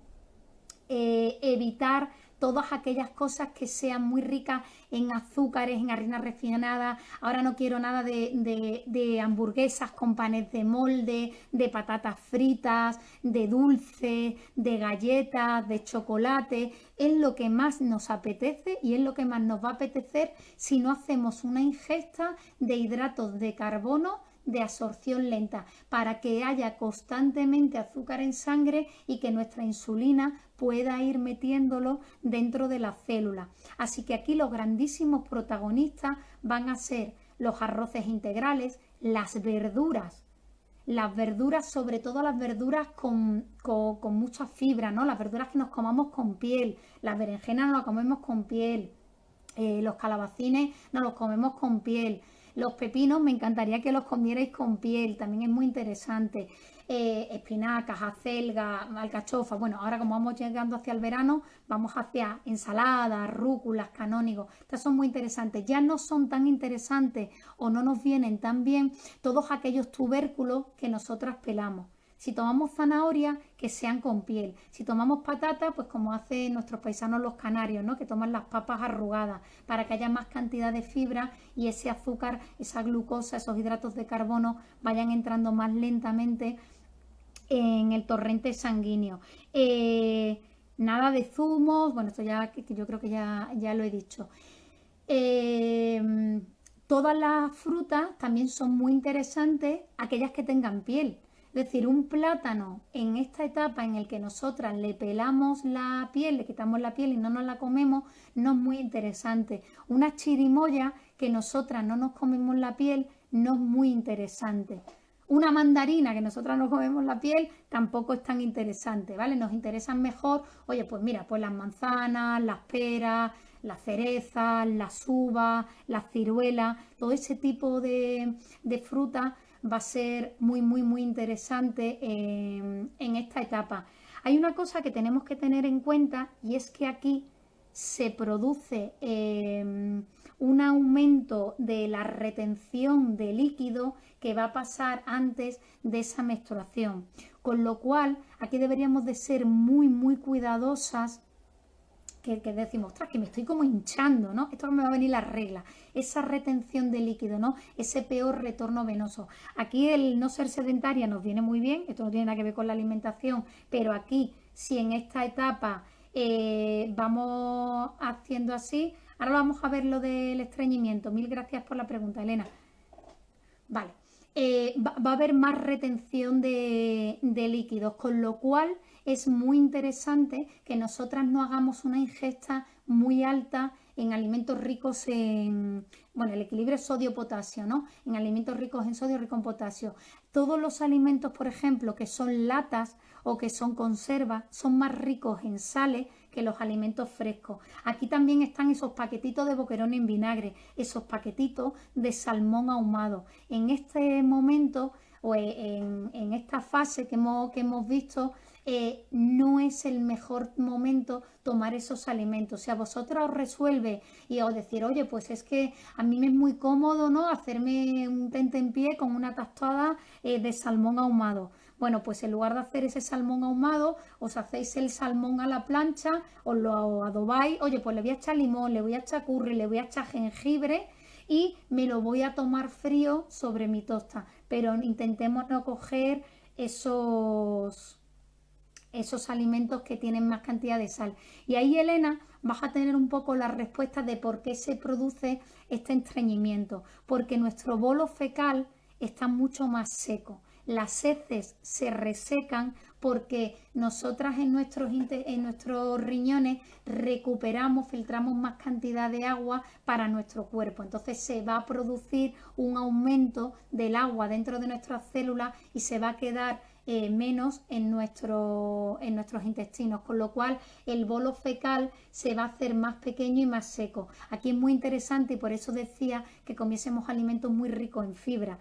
evitar todas aquellas cosas que sean muy ricas en azúcares, en harinas refinadas. Ahora no quiero nada de hamburguesas con panes de molde, de patatas fritas, de dulce, de galletas, de chocolate. Es lo que más nos apetece y es lo que más nos va a apetecer si no hacemos una ingesta de hidratos de carbono de absorción lenta, para que haya constantemente azúcar en sangre y que nuestra insulina pueda ir metiéndolo dentro de la célula. Así que aquí los grandísimos protagonistas van a ser los arroces integrales, las verduras, sobre todo las verduras con mucha fibra, ¿no?, las verduras que nos comamos con piel, las berenjenas nos las comemos con piel, los calabacines nos los comemos con piel. Los pepinos me encantaría que los comierais con piel, también es muy interesante. Espinacas, acelgas, alcachofas. Bueno, ahora como vamos llegando hacia el verano, vamos hacia ensaladas, rúculas, canónigos. Estas son muy interesantes. Ya no son tan interesantes o no nos vienen tan bien todos aquellos tubérculos que nosotras pelamos. Si tomamos zanahoria, que sean con piel. Si tomamos patata, pues como hacen nuestros paisanos los canarios, ¿no?, que toman las papas arrugadas para que haya más cantidad de fibra y ese azúcar, esa glucosa, esos hidratos de carbono vayan entrando más lentamente en el torrente sanguíneo. Nada de zumos, bueno, esto ya que yo creo que ya lo he dicho. Todas las frutas también son muy interesantes, aquellas que tengan piel. Es decir, un plátano en esta etapa en el que nosotras le pelamos la piel, le quitamos la piel y no nos la comemos, no es muy interesante. Una chirimoya que nosotras no nos comemos la piel, no es muy interesante. Una mandarina que nosotras no comemos la piel tampoco es tan interesante, ¿vale? Nos interesan mejor, oye, pues mira, pues las manzanas, las peras, las cerezas, las uvas, las ciruelas, todo ese tipo de frutas va a ser muy, muy, muy interesante en esta etapa. Hay una cosa que tenemos que tener en cuenta y es que aquí se produce un aumento de la retención de líquido que va a pasar antes de esa menstruación. Con lo cual, aquí deberíamos de ser muy, muy cuidadosas, que decimos, ostras, que me estoy como hinchando, ¿no? Esto me va a venir la regla. Esa retención de líquido, ¿no? Ese peor retorno venoso. Aquí el no ser sedentaria nos viene muy bien, esto no tiene nada que ver con la alimentación, pero aquí, si en esta etapa vamos haciendo así, ahora vamos a ver lo del estreñimiento. Mil gracias por la pregunta, Elena. Vale. Va a haber más retención de líquidos, con lo cual es muy interesante que nosotras no hagamos una ingesta muy alta en alimentos ricos en, bueno, el equilibrio sodio-potasio, ¿no? En alimentos ricos en sodio, ricos en potasio. Todos los alimentos, por ejemplo, que son latas o que son conservas, son más ricos en sales que los alimentos frescos. Aquí también están esos paquetitos de boquerón en vinagre, esos paquetitos de salmón ahumado. En este momento o en esta fase que hemos visto, no es el mejor momento tomar esos alimentos. Si a vosotros os resuelve y os decir, oye, pues es que a mí me es muy cómodo, ¿no? Hacerme un tentempié con una tostada de salmón ahumado. Bueno, pues en lugar de hacer ese salmón ahumado, os hacéis el salmón a la plancha, os lo adobáis, oye, pues le voy a echar limón, le voy a echar curry, le voy a echar jengibre y me lo voy a tomar frío sobre mi tosta. Pero intentemos no coger esos alimentos que tienen más cantidad de sal. Y ahí, Elena, vas a tener un poco la respuesta de por qué se produce este estreñimiento. Porque nuestro bolo fecal está mucho más seco. Las heces se resecan porque nosotras en nuestros riñones recuperamos, filtramos más cantidad de agua para nuestro cuerpo. Entonces se va a producir un aumento del agua dentro de nuestras células y se va a quedar menos en nuestros intestinos, con lo cual el bolo fecal se va a hacer más pequeño y más seco. Aquí es muy interesante y por eso decía que comiésemos alimentos muy ricos en fibra,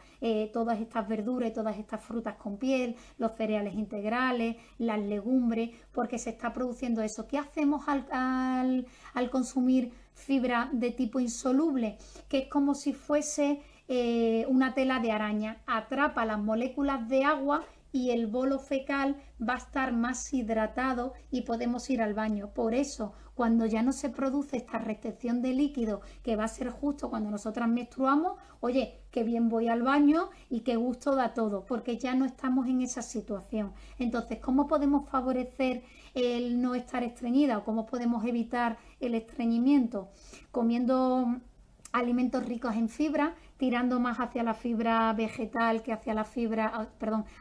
todas estas verduras y todas estas frutas con piel, los cereales integrales, las legumbres, porque se está produciendo eso. ¿Qué hacemos al consumir fibra de tipo insoluble? Que es como si fuese una tela de araña, atrapa las moléculas de agua y el bolo fecal va a estar más hidratado y podemos ir al baño. Por eso, cuando ya no se produce esta retención de líquido, que va a ser justo cuando nosotras menstruamos, oye, qué bien voy al baño y qué gusto da todo, porque ya no estamos en esa situación. Entonces, ¿cómo podemos favorecer el no estar estreñida o cómo podemos evitar el estreñimiento? Comiendo alimentos ricos en fibra, tirando más hacia la fibra vegetal que hacia la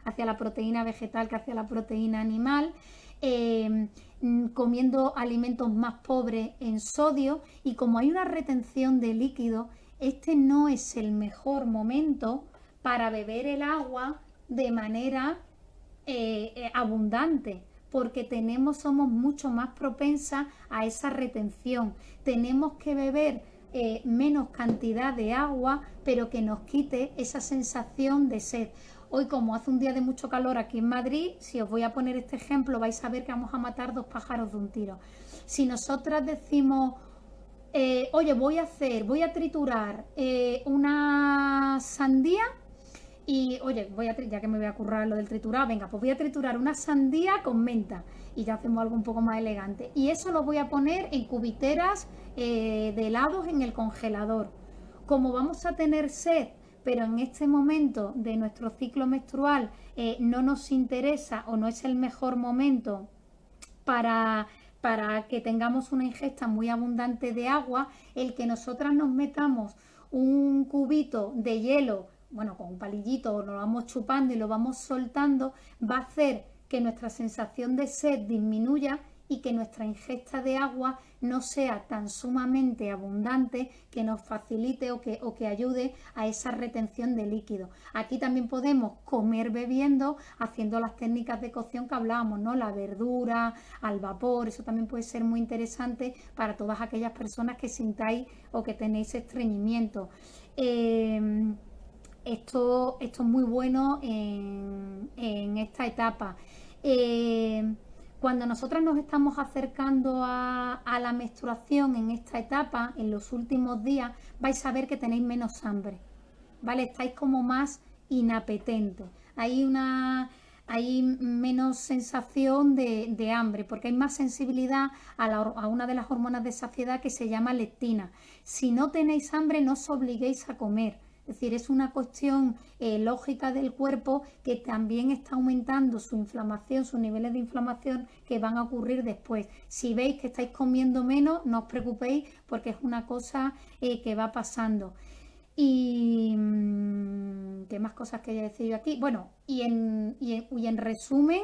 hacia la proteína vegetal que hacia la proteína animal, comiendo alimentos más pobres en sodio, y como hay una retención de líquido, este no es el mejor momento para beber el agua de manera abundante, porque somos mucho más propensas a esa retención. Tenemos que beber menos cantidad de agua, pero que nos quite esa sensación de sed. Hoy, como hace un día de mucho calor aquí en Madrid, si os voy a poner este ejemplo, vais a ver que vamos a matar dos pájaros de un tiro. Si nosotras decimos, oye, voy a triturar una sandía, y oye, ya que me voy a currar lo del triturar, venga, pues voy a triturar una sandía con menta y ya hacemos algo un poco más elegante. Y eso lo voy a poner en cubiteras de helados en el congelador. Como vamos a tener sed, pero en este momento de nuestro ciclo menstrual no nos interesa o no es el mejor momento para que tengamos una ingesta muy abundante de agua, el que nosotras nos metamos un cubito de hielo, bueno, con un palillito, lo vamos chupando y lo vamos soltando, va a hacer que nuestra sensación de sed disminuya y que nuestra ingesta de agua no sea tan sumamente abundante que nos facilite o que ayude a esa retención de líquido. Aquí también podemos comer bebiendo, haciendo las técnicas de cocción que hablábamos, ¿no? La verdura al vapor, eso también puede ser muy interesante para todas aquellas personas que sintáis o que tenéis estreñimiento. Esto es muy bueno en esta etapa. Cuando nosotras nos estamos acercando a la menstruación en esta etapa, en los últimos días, vais a ver que tenéis menos hambre, ¿vale? Estáis como más inapetentes. Hay menos sensación de hambre porque hay más sensibilidad a una de las hormonas de saciedad que se llama leptina. Si no tenéis hambre, no os obliguéis a comer. Es decir, es una cuestión lógica del cuerpo que también está aumentando su inflamación, sus niveles de inflamación que van a ocurrir después. Si veis que estáis comiendo menos, no os preocupéis porque es una cosa que va pasando. Y ¿qué más cosas quería decir yo aquí? Bueno, y en resumen,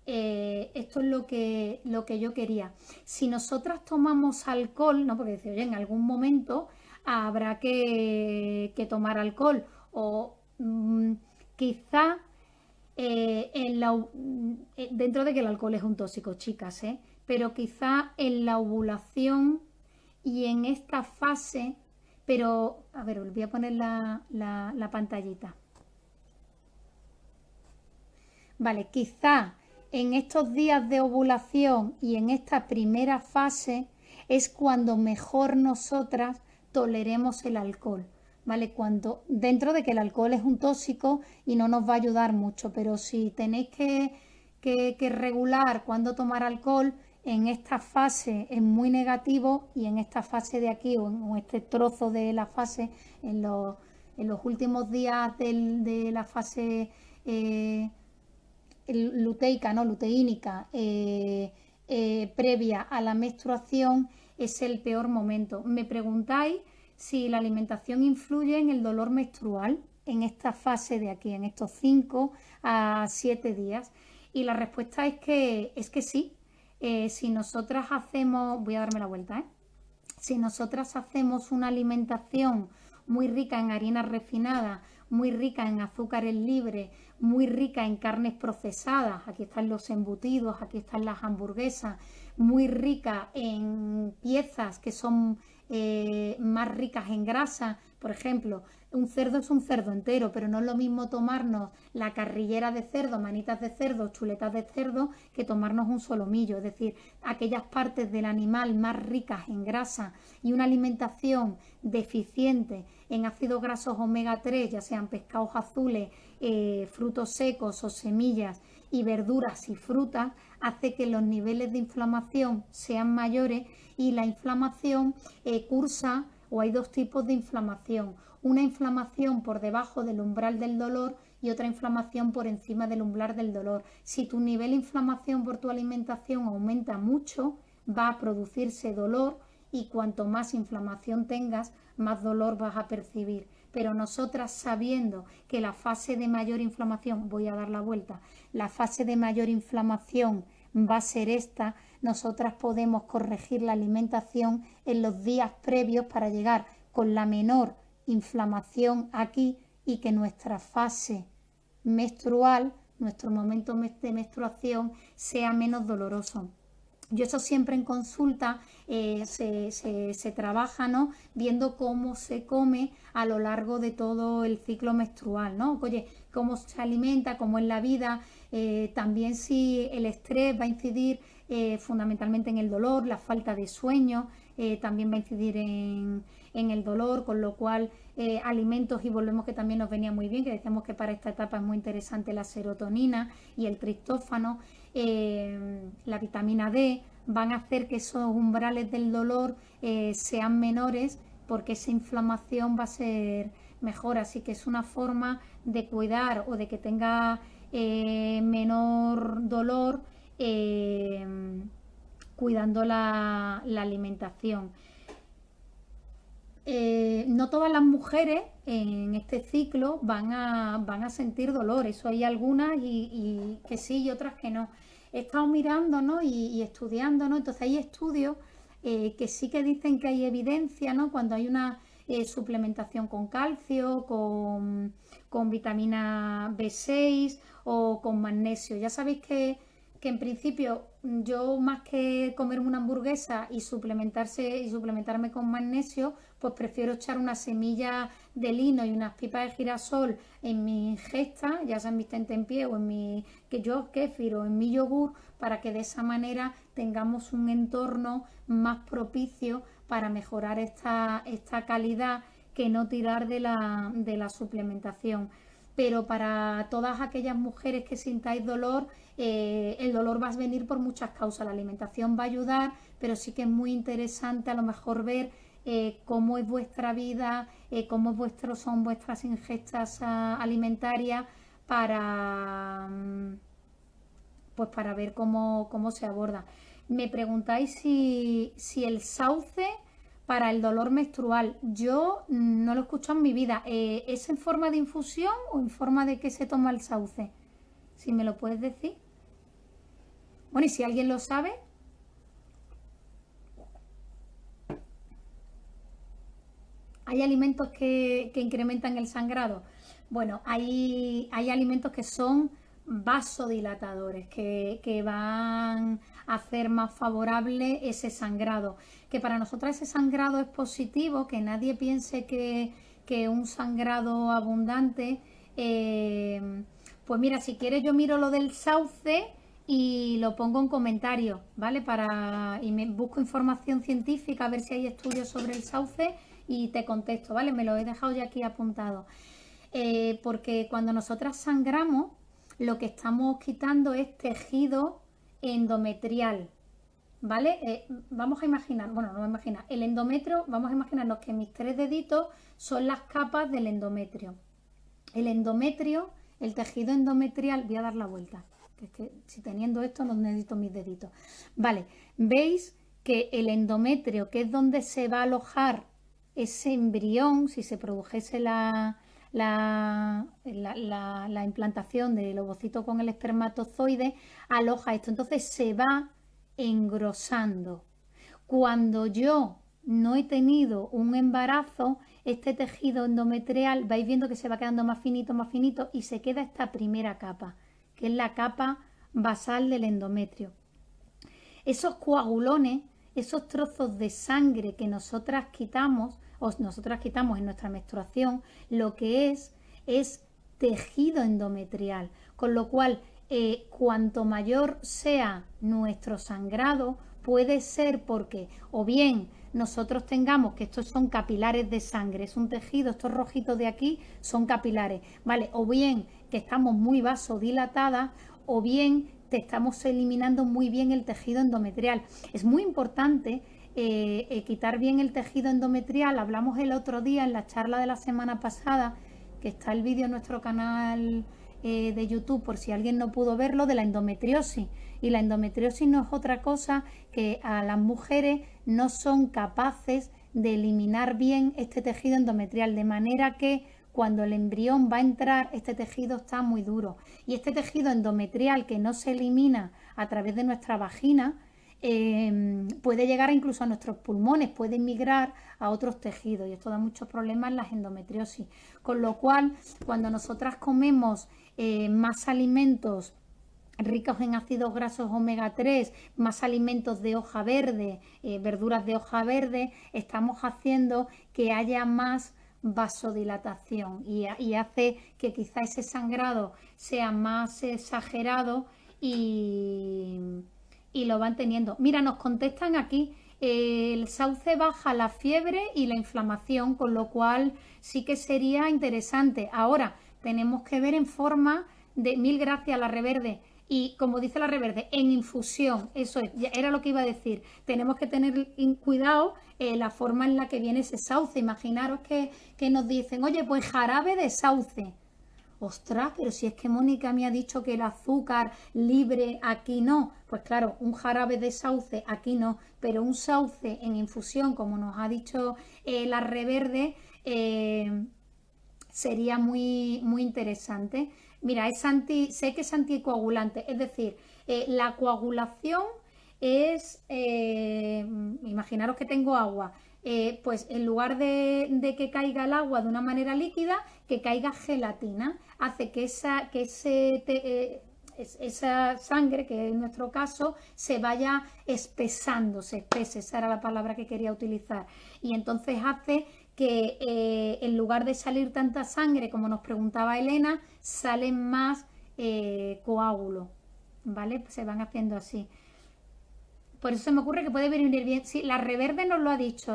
esto es lo que yo quería. Si nosotras tomamos alcohol, ¿no? Porque dice, oye, en algún momento habrá que tomar alcohol o quizá dentro de que el alcohol es un tóxico, chicas, pero quizá en la ovulación y en esta fase, pero a ver, os voy a poner la pantallita. Vale, quizá en estos días de ovulación y en esta primera fase es cuando mejor nosotras toleremos el alcohol, ¿vale? Cuando, dentro de que el alcohol es un tóxico y no nos va a ayudar mucho, pero si tenéis que regular cuándo tomar alcohol, en esta fase es muy negativo y en esta fase de aquí o en este trozo de la fase, en los últimos días de la fase luteica, no luteínica, previa a la menstruación, es el peor momento. Me preguntáis si la alimentación influye en el dolor menstrual en esta fase de aquí, en estos 5 a 7 días. Y la respuesta es que sí. Si nosotras hacemos, voy a darme la vuelta, si nosotras hacemos una alimentación muy rica en harinas refinadas, muy rica en azúcares libres, muy rica en carnes procesadas, aquí están los embutidos, aquí están las hamburguesas, muy rica en piezas que son más ricas en grasa, por ejemplo, un cerdo es un cerdo entero, pero no es lo mismo tomarnos la carrillera de cerdo, manitas de cerdo, chuletas de cerdo, que tomarnos un solomillo. Es decir, aquellas partes del animal más ricas en grasa y una alimentación deficiente en ácidos grasos omega 3, ya sean pescados azules, frutos secos o semillas y verduras y frutas, hace que los niveles de inflamación sean mayores y la inflamación cursa, o hay dos tipos de inflamación, una inflamación por debajo del umbral del dolor y otra inflamación por encima del umbral del dolor. Si tu nivel de inflamación por tu alimentación aumenta mucho, va a producirse dolor y cuanto más inflamación tengas, más dolor vas a percibir. Pero nosotras, sabiendo que la fase de mayor inflamación, voy a dar la vuelta, la fase de mayor inflamación va a ser esta, nosotras podemos corregir la alimentación en los días previos para llegar con la menor inflamación aquí y que nuestra fase menstrual, nuestro momento de menstruación, sea menos doloroso. Yo eso siempre en consulta se trabaja, ¿no? Viendo cómo se come a lo largo de todo el ciclo menstrual, ¿no? Oye, cómo se alimenta, cómo es la vida, también si el estrés va a incidir fundamentalmente en el dolor, la falta de sueño, también va a incidir en el dolor, con lo cual alimentos, y volvemos que también nos venía muy bien, que decíamos que para esta etapa es muy interesante la serotonina y el triptófano, la vitamina D, van a hacer que esos umbrales del dolor sean menores porque esa inflamación va a ser mejor, así que es una forma de cuidar o de que tenga menor dolor cuidando la alimentación. No todas las mujeres en este ciclo van a sentir dolor, eso hay algunas y que sí y otras que no. He estado mirando, ¿no? y estudiando, ¿no? Entonces hay estudios que sí que dicen que hay evidencia, ¿no? Cuando hay una suplementación con calcio, con vitamina B6 o con magnesio. Ya sabéis que en principio yo, más que comerme una hamburguesa y suplementarme con magnesio, pues prefiero echar una semilla de lino y unas pipas de girasol en mi ingesta, ya sea en mi tentempié o en mi kéfir o en mi yogur, para que de esa manera tengamos un entorno más propicio para mejorar esta calidad, que no tirar de la suplementación. Pero para todas aquellas mujeres que sintáis dolor, el dolor va a venir por muchas causas. La alimentación va a ayudar, pero sí que es muy interesante a lo mejor ver cómo es vuestra vida, cómo son vuestras ingestas alimentarias para, pues para ver cómo se aborda. Me preguntáis si el sauce para el dolor menstrual. Yo no lo he escuchado en mi vida. ¿Es en forma de infusión o en forma de que se toma el sauce? Si me lo puedes decir. Bueno, y si alguien lo sabe, ¿hay alimentos que incrementan el sangrado? Bueno, hay alimentos que son vasodilatadores, que van a hacer más favorable ese sangrado. Que para nosotros ese sangrado es positivo, que nadie piense que un sangrado abundante, pues mira, si quieres yo miro lo del sauce y lo pongo en comentarios, ¿vale? Y me busco información científica a ver si hay estudios sobre el sauce y te contesto, ¿vale? Me lo he dejado ya aquí apuntado. Porque cuando nosotras sangramos, lo que estamos quitando es tejido endometrial, ¿vale? Vamos a imaginar, bueno, no vamos a imaginar, el endometrio, vamos a imaginarnos que mis 3 deditos son las capas del endometrio. El endometrio, el tejido endometrial, voy a dar la vuelta, que es que si teniendo esto no necesito mis deditos. Vale, veis que el endometrio, que es donde se va a alojar ese embrión, si se produjese la implantación del ovocito con el espermatozoide, aloja esto, entonces se va engrosando. Cuando yo no he tenido un embarazo, este tejido endometrial vais viendo que se va quedando más finito y se queda esta primera capa, que es la capa basal del endometrio. Esos coagulones, esos trozos de sangre que nosotras quitamos en nuestra menstruación, lo que es tejido endometrial, con lo cual cuanto mayor sea nuestro sangrado, puede ser porque o bien nosotros tengamos, que estos son capilares de sangre, es un tejido, estos rojitos de aquí son capilares, ¿vale? O bien que estamos muy vasodilatadas, o bien te estamos eliminando muy bien el tejido endometrial. Es muy importante quitar bien el tejido endometrial. Hablamos el otro día en la charla de la semana pasada, que está el vídeo en nuestro canal de YouTube, por si alguien no pudo verlo, de la endometriosis. Y la endometriosis no es otra cosa que a las mujeres no son capaces de eliminar bien este tejido endometrial, de manera que cuando el embrión va a entrar, este tejido está muy duro. Y este tejido endometrial que no se elimina a través de nuestra vagina, puede llegar incluso a nuestros pulmones, puede migrar a otros tejidos y esto da muchos problemas en las endometriosis. Con lo cual, cuando nosotras comemos más alimentos ricos en ácidos grasos omega 3, más alimentos de hoja verde, verduras de hoja verde, estamos haciendo que haya más vasodilatación y hace que quizá ese sangrado sea más exagerado y lo van teniendo. Mira, nos contestan aquí, el sauce baja la fiebre y la inflamación, con lo cual sí que sería interesante. Ahora, tenemos que ver en forma de, mil gracias a la Reverde, y como dice la Reverde, en infusión, eso es, era lo que iba a decir, tenemos que tener cuidado la forma en la que viene ese sauce. Imaginaros que nos dicen, oye, pues jarabe de sauce. Ostras, pero si es que Mónica me ha dicho que el azúcar libre aquí no. Pues claro, un jarabe de sauce aquí no, pero un sauce en infusión, como nos ha dicho la Reverde, sería muy interesante. Mira, sé que es anticoagulante, es decir, la coagulación es, imaginaros que tengo agua, pues en lugar de que caiga el agua de una manera líquida, que caiga gelatina, hace que esa sangre, que en nuestro caso, se vaya espesando, se espese, esa era la palabra que quería utilizar, y entonces hace que en lugar de salir tanta sangre, como nos preguntaba Elena, salen más coágulos, ¿vale? Pues se van haciendo así. Por eso se me ocurre que puede venir bien. Sí, la Reverde nos lo ha dicho,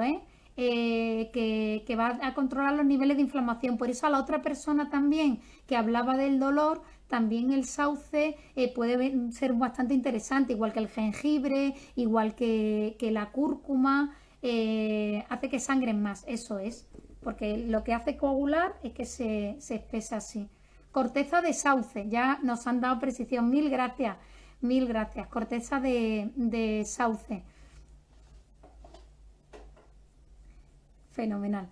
que va a controlar los niveles de inflamación. Por eso a la otra persona también que hablaba del dolor, también el sauce puede ser bastante interesante, igual que el jengibre, igual que la cúrcuma, hace que sangren más, eso es. Porque lo que hace coagular es que se espesa así. Corteza de sauce, ya nos han dado precisión, mil gracias. Mil gracias. Corteza de sauce. Fenomenal.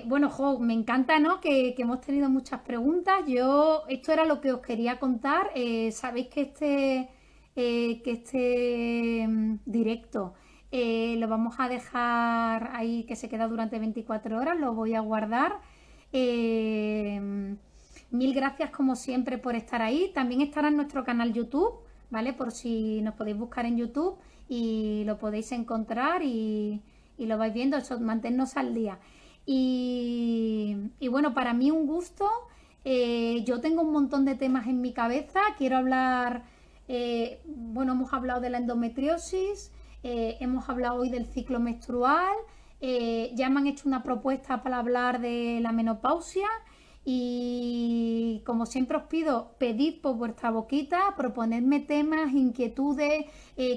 Bueno, Jo, me encanta, ¿no? Que hemos tenido muchas preguntas. Esto era lo que os quería contar. Sabéis que que este directo lo vamos a dejar ahí que se queda durante 24 horas, lo voy a guardar. Mil gracias como siempre por estar ahí. También estará en nuestro canal YouTube, ¿vale? Por si nos podéis buscar en YouTube y lo podéis encontrar y lo vais viendo, eso, mantenernos al día. Y bueno, para mí un gusto. Yo tengo un montón de temas en mi cabeza. Quiero hablar, bueno, hemos hablado de la endometriosis, hemos hablado hoy del ciclo menstrual, ya me han hecho una propuesta para hablar de la menopausia. Y como siempre os pido, pedid por vuestra boquita, proponedme temas, inquietudes,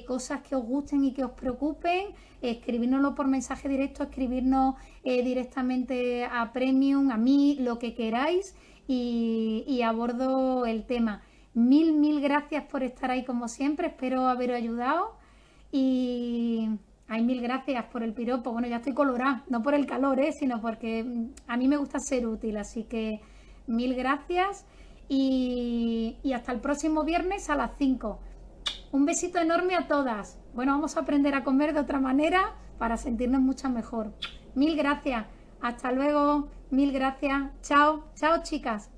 cosas que os gusten y que os preocupen, escribírnoslo por mensaje directo, escribirnos directamente a Premium, a mí, lo que queráis y abordo el tema. Mil gracias por estar ahí como siempre, espero haberos ayudado y... Ay, mil gracias por el piropo. Bueno, ya estoy colorada, no por el calor, sino porque a mí me gusta ser útil. Así que mil gracias y hasta el próximo viernes a las 5. Un besito enorme a todas. Bueno, vamos a aprender a comer de otra manera para sentirnos mucho mejor. Mil gracias. Hasta luego. Mil gracias. Chao. Chao, chicas.